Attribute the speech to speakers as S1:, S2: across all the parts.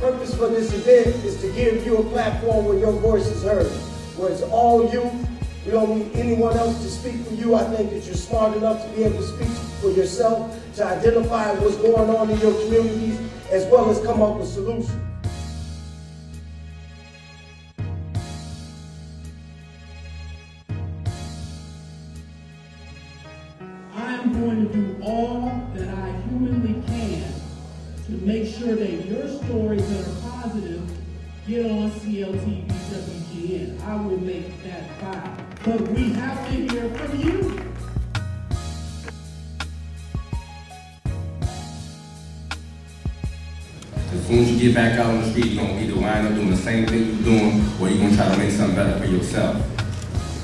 S1: purpose for this event is to give you a platform where your voice is heard, where it's all you. We don't need anyone else to speak for you. I think that you're smart enough to be able to speak for yourself, to identify what's going on in your communities, as well as come up with solutions.
S2: I am going to do all that I humanly can to make sure that your stories that are positive get on CLTV WGN. I will make that file. But we have to hear from you.
S3: As soon as you get back out on the street, you're going to either wind up doing the same thing you're doing, or you're going to try to make something better for yourself.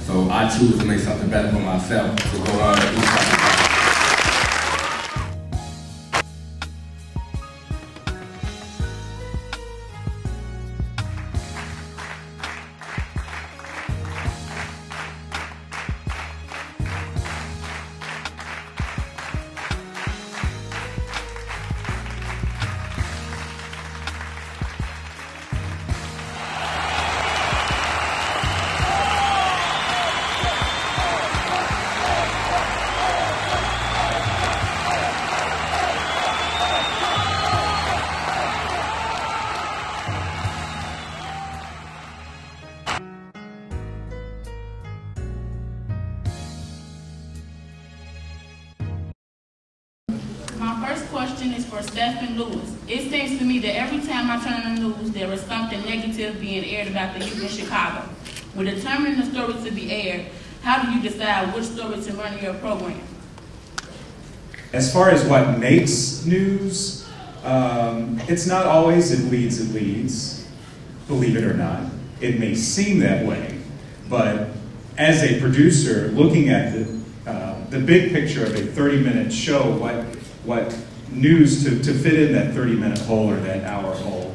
S3: So I choose to make something better for myself, to go on and do something better.
S4: My first question is for Stephen Lewis. It seems to me that every time I turn on the news, there is something negative being aired about the youth in Chicago. When determining the story to be aired, how do you decide which story to run in your program?
S5: As far as what makes news, it's not always it leads, believe it or not. It may seem that way, but as a producer, looking at the big picture of a 30-minute show, what news to fit in that 30-minute hole or that hour hole.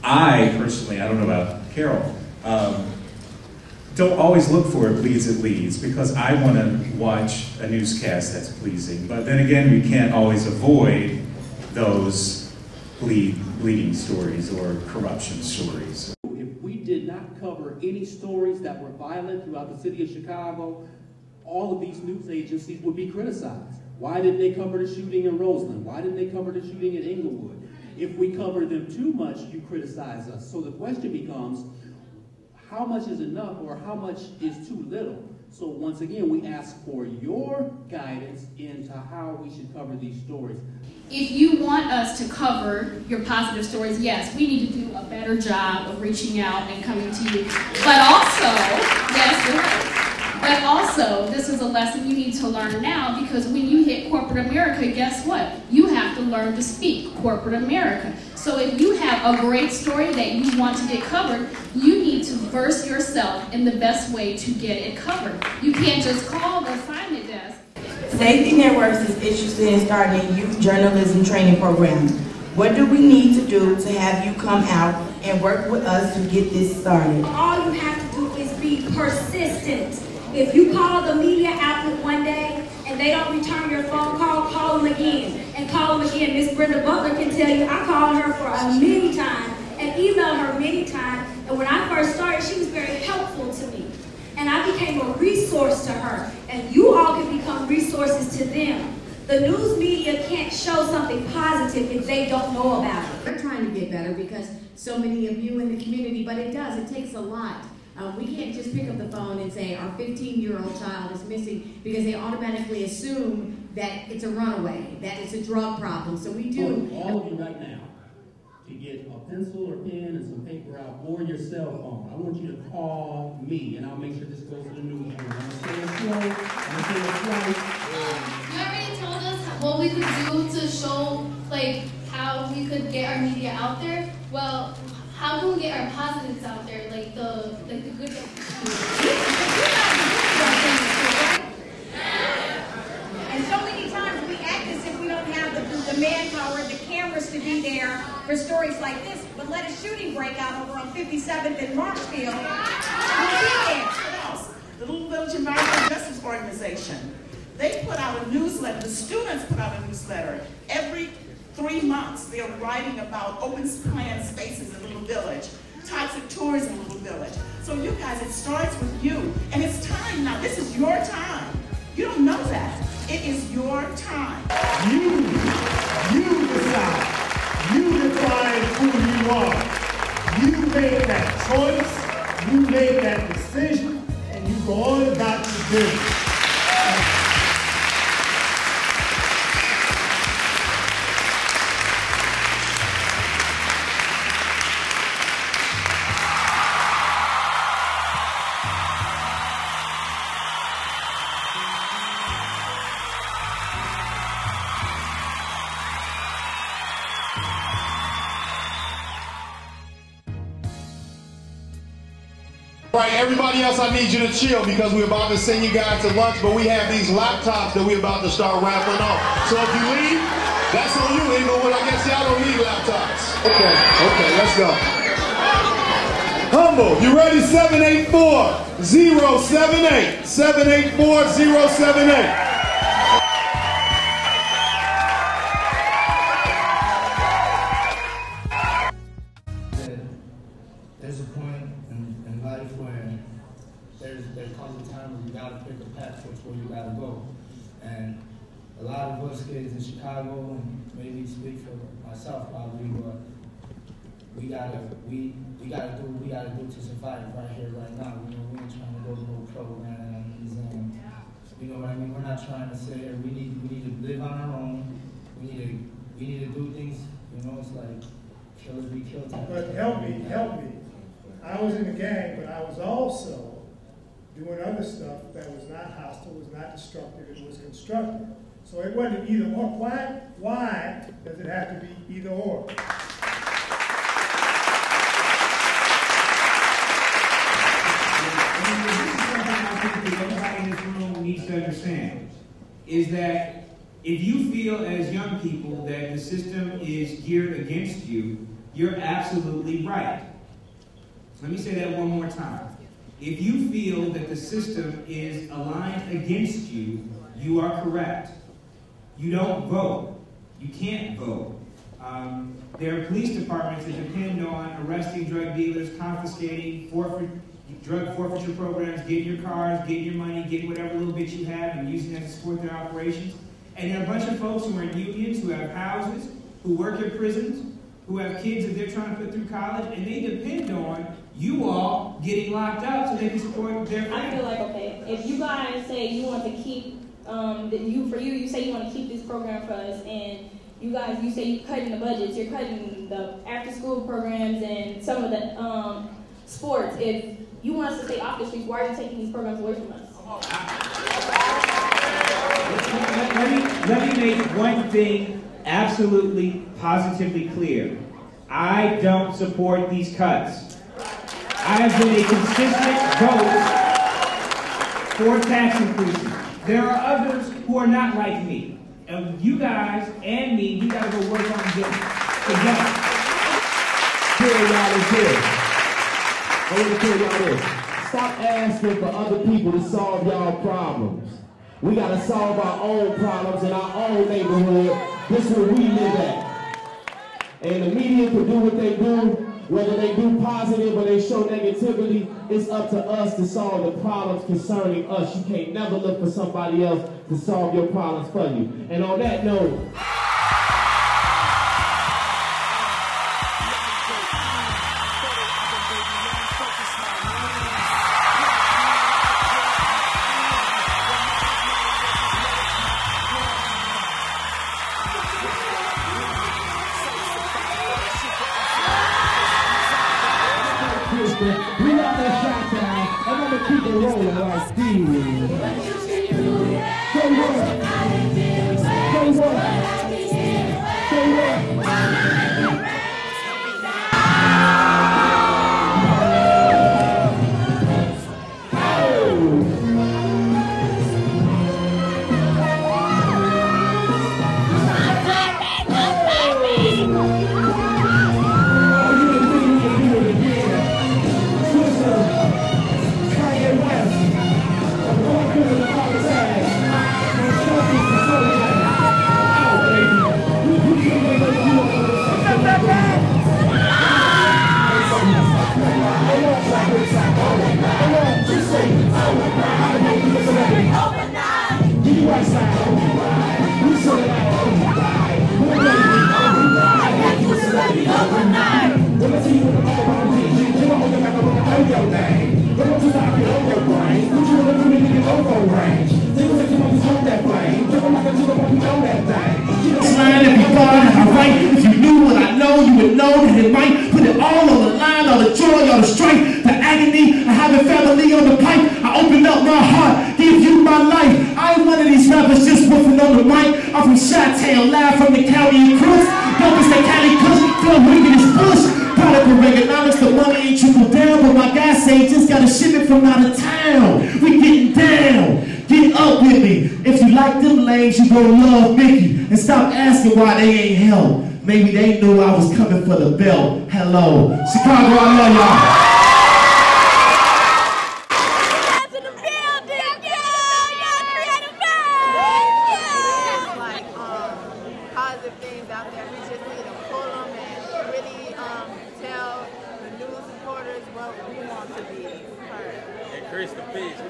S5: I personally, I don't know about Carol, don't always look for it leads because I want to watch a newscast that's pleasing. But then again, we can't always avoid those bleeding stories or corruption stories.
S2: If we did not cover any stories that were violent throughout the city of Chicago, all of these news agencies would be criticized. Why didn't they cover the shooting in Roseland? Why didn't they cover the shooting in Inglewood? If we cover them too much, you criticize us. So the question becomes, how much is enough or how much is too little? So once again, we ask for your guidance into how we should cover these stories.
S6: If you want us to cover your positive stories, yes, we need to do a better job of reaching out and coming to you. But also, yes, you're right. But also, this is a lesson you need to learn now, because when you hit corporate America, guess what? You have to learn to speak corporate America. So if you have a great story that you want to get covered, you need to verse yourself in the best way to get it covered. You can't just call the assignment desk.
S7: Safety Networks is interested in starting a youth journalism training program. What do we need to do to have you come out and work with us to get this started?
S8: All you have to do is be persistent. If you call the media outlet one day and they don't return your phone call them again and call them again. Miss Brenda Butler can tell you I called her for many times and emailed her many times. And when I first started, she was very helpful to me. And I became a resource to her. And you all can become resources to them. The news media can't show something positive if they don't know about it.
S9: We're trying to get better because so many of you in the community, but it takes a lot. We can't just pick up the phone and say our 15-year-old child is missing because they automatically assume that it's a runaway, that it's a drug problem. So we do.
S2: All of you right now to get a pencil or pen and some paper out or your cell phone. I want you to call me and I'll make sure this goes to the newsroom. I'm going to say it slow. I'm going to say it twice.
S10: You already told us what we could do to show how we could get our media out there. Well, how can we get our positives out there, like the good stuff?
S11: And so many times we act as if we don't have the manpower, the cameras to be there for stories like this. But let a shooting break out over on 57th and Marshfield. We'll be there.
S12: What else? The Little Village Environmental Justice Organization. They put out a newsletter. The students put out a newsletter every 3 months, they're writing about open plan spaces in Little Village, toxic tours in Little Village. So you guys, it starts with you. And it's time now. This is your time. You don't know that. It is your time.
S1: You decide. You define who you are. You made that choice. You made that decision. And you go on about your business.
S13: All right, everybody else, I need you to chill because we're about to send you guys to lunch, but we have these laptops that we're about to start raffling off. So if you leave, that's on you, Inglewood. I guess y'all don't need laptops. Okay, let's go. Humble, you ready? 784-078. 784-078.
S14: There's a point in life where there comes a time when you gotta pick a path towards where you gotta go. And a lot of us kids in Chicago, and maybe speak for myself probably, but we gotta do what we gotta do to survive right here, right now. You know, we ain't trying to go to no programs, and you know what I mean. We're not trying to say we need to live on our own. We need to do things. You know, it's like kill as we kill type.
S1: But help me. I was in the gang, but I was also doing other stuff that was not hostile, was not destructive, it was constructive. So it wasn't either or. Why does it have to be either or?
S15: Everybody in this room needs to understand is that if you feel as young people that the system is geared against you, you're absolutely right. Let me say that one more time. If you feel that the system is aligned against you, you are correct. You don't vote. You can't vote. There are police departments that depend on arresting drug dealers, confiscating, drug forfeiture programs, getting your cars, getting your money, getting whatever little bit you have and using that to support their operations. And there are a bunch of folks who are in unions, who have houses, who work at prisons, who have kids that they're trying to put through college, and they depend on you all getting locked up so they can support their family.
S16: I feel like, okay, if you guys say you want to keep, you say you want to keep this program for us, and you say you're cutting the budgets, you're cutting the after-school programs and some of the sports. If you want us to stay off the streets, why are you taking these programs away from us?
S15: Let me make one thing absolutely, positively clear. I don't support these cuts. I have been a consistent vote for tax increases. There are others who are not like me. And you guys and me, we gotta go work on this together.
S17: Tell y'all this. I want to tell y'all this. Stop asking for other people to solve y'all problems. We gotta solve our own problems in our own neighborhood. This is where we live at. And the media can do what they do, whether they do positive or they show negativity. It's up to us to solve the problems concerning us. You can't never look for somebody else to solve your problems for you. And on that note, we got that shot down. I'm gonna keep it rolling like these. Say what? Say what? Say what? Baby. know your name. Don't want to stop it on your brain. Put you in the room and get over range. Take a second, want to smoke that flame. Jump on like a tuba, but you know that thing. Line if you thought I right. If you knew what I know, you would know that it might put it all on the line, all the joy, all the strife, the agony, I having family on the pipe. I open up my heart, give you my life. I ain't one of these rappers just woofing on the mic. I'm from Chi-Town, live from the county of Crooks. Dope is the Cali Kush, flow wicked as Bush. Product of Reaganomics, the money ain't trickle down, but my guys say just got a shipment from out of town. We getting down. Get up with me. If you like them lanes, you gon' love Mickey. And stop asking why they ain't help. Maybe they knew I was coming for the belt. Hello. Chicago, I love y'all.
S18: Positive things out there. We just need to pull them and really tell the new supporters what we want to be heard.
S19: Increase the peace.